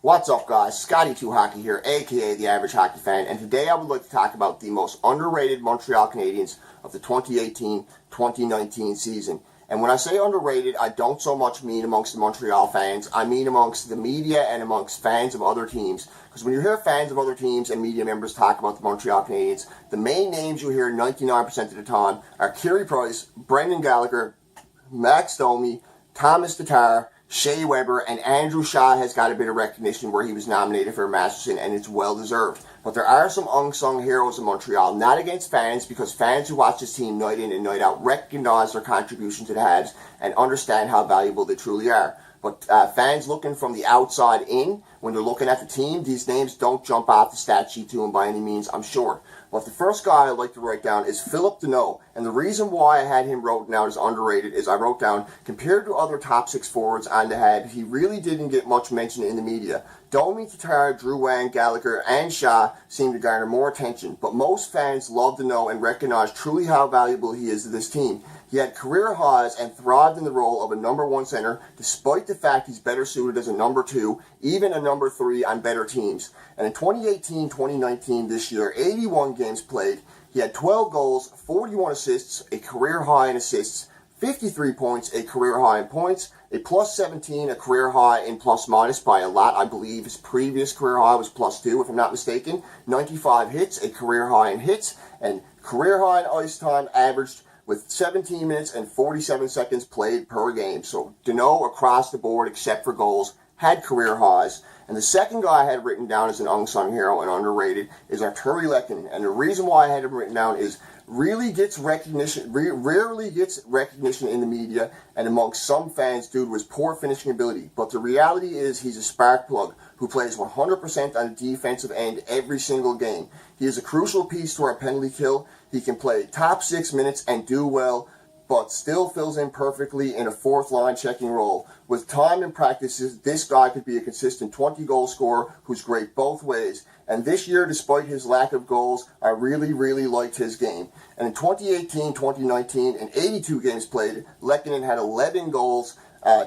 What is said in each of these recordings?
What's up, guys? Scotty2 Hockey here, aka the Average Hockey Fan, and today I would like to talk about the most underrated Montreal Canadiens of the 2018-2019 season. And when I say underrated, I don't so much mean amongst the Montreal fans. I mean amongst the media and amongst fans of other teams. Because when you hear fans of other teams and media members talk about the Montreal Canadiens, the main names you hear 99% of the time are Carey Price, Brendan Gallagher, Max Domi, Thomas Tatar, Shea Weber, and Andrew Shaw has got a bit of recognition where he was nominated for a Masterson, and it's well deserved. But there are some unsung heroes in Montreal, not against fans, because fans who watch this team night in and night out recognize their contribution to the Habs and understand how valuable they truly are. But fans looking from the outside in, when they're looking at the team, these names don't jump off the stat sheet to them by any means, I'm sure. But the first guy I'd like to write down is Phillip Danault. And the reason why I had him wrote down as underrated is I wrote down, compared to other top six forwards on the Habs, he really didn't get much mention in the media. Domi, Tatar, Drouin, Gallagher, and Shaw seem to garner more attention, but most fans love Danault and recognize truly how valuable he is to this team. He had career highs and thrived in the role of a number one center, despite the fact he's better suited as a number two, even a number three on better teams. And in 2018-2019, this year, 81 games played, he had 12 goals, 41 assists, a career high in assists, 53 points, a career high in points, a plus 17, a career high in plus minus by a lot. I believe his previous career high was plus 2, if I'm not mistaken. 95 hits, a career high in hits, and career high in ice time averaged with 17 minutes and 47 seconds played per game. So Danault across the board, except for goals, had career highs. And the second guy I had written down as an unsung hero and underrated is Artturi Lehkonen. And the reason why I had him written down is rarely gets recognition in the media and amongst some fans due to his poor finishing ability. But the reality is he's a spark plug who plays 100% on the defensive end every single game. He is a crucial piece to our penalty kill. He can play top 6 minutes and do well, but still fills in perfectly in a fourth line checking role. With time and practices, this guy could be a consistent 20-goal scorer who's great both ways. And this year, despite his lack of goals, I really liked his game. And in 2018-2019, in 82 games played, Lehkonen had 11 goals,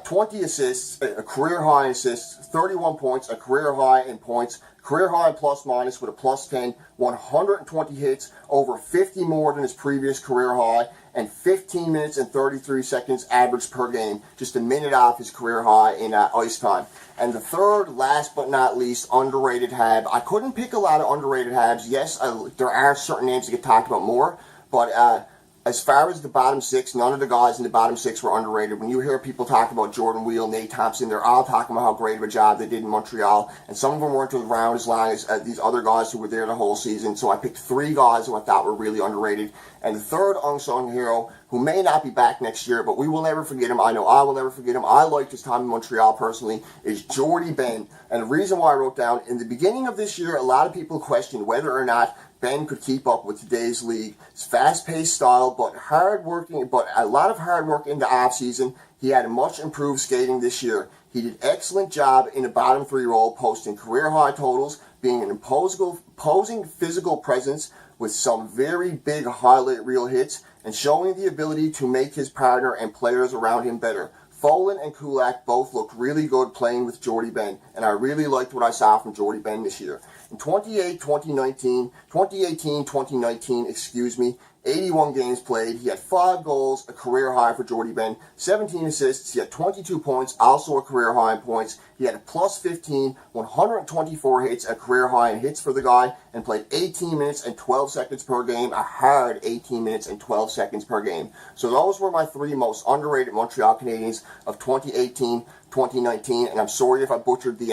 20 assists, a career high in assists, 31 points, a career high in points, career high in plus minus with a plus 10, 120 hits, over 50 more than his previous career high, and 15 minutes and 33 seconds average per game, just a minute off his career high in ice time. And the third, last but not least, underrated Hab. I couldn't pick a lot of underrated Habs. Yes, there are certain names that get talked about more, but as far as the bottom six, none of the guys in the bottom six were underrated. When you hear people talk about Jordan Wheel, Nate Thompson, they're all talking about how great of a job they did in Montreal, and some of them weren't around as long as these other guys who were there the whole season. So I picked three guys who I thought were really underrated. And the third unsung hero, who may not be back next year, but we will never forget him. I know I will never forget him. I liked his time in Montreal personally, is Jordie Benn. And the reason why I wrote down, in the beginning of this year, a lot of people questioned whether or not Ben could keep up with today's league. It's fast-paced style, but a lot of hard work in the offseason. He had a much improved skating this year. He did an excellent job in the bottom three role, posting career high totals, being an imposing physical presence with some very big highlight reel hits, and showing the ability to make his partner and players around him better. Follin and Kulak both looked really good playing with Jordie Benn, and I really liked what I saw from Jordie Benn this year. In 2018-2019, 81 games played. He had 5 goals, a career high for Jordie Benn, 17 assists. He had 22 points, also a career high in points. He had a plus 15, 124 hits, a career high in hits for the guy, and played 18 minutes and 12 seconds per game, a hard 18 minutes and 12 seconds per game. So those were my three most underrated Montreal Canadiens of 2018-2019, and I'm sorry if I butchered the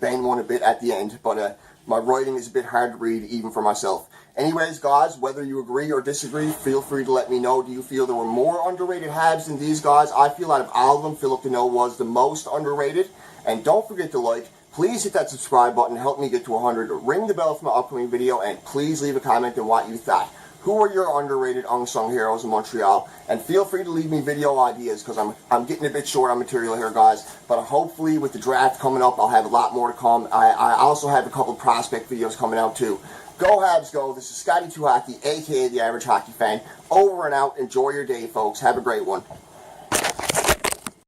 Ben one a bit at the end, but my writing is a bit hard to read even for myself. Anyways, guys, whether you agree or disagree, feel free to let me know. Do you feel there were more underrated Habs than these guys? I feel out of all of them, Phillip Danault was the most underrated. And don't forget to like. Please hit that subscribe button. Help me get to 100. Ring the bell for my upcoming video. And please leave a comment on what you thought. Who are your underrated unsung heroes in Montreal? And feel free to leave me video ideas, because I'm getting a bit short on material here, guys. But hopefully with the draft coming up, I'll have a lot more to come. I also have a couple prospect videos coming out too. Go Habs go. This is Scotty2 Hockey, a.k.a. the Average Hockey Fan. Over and out. Enjoy your day, folks. Have a great one.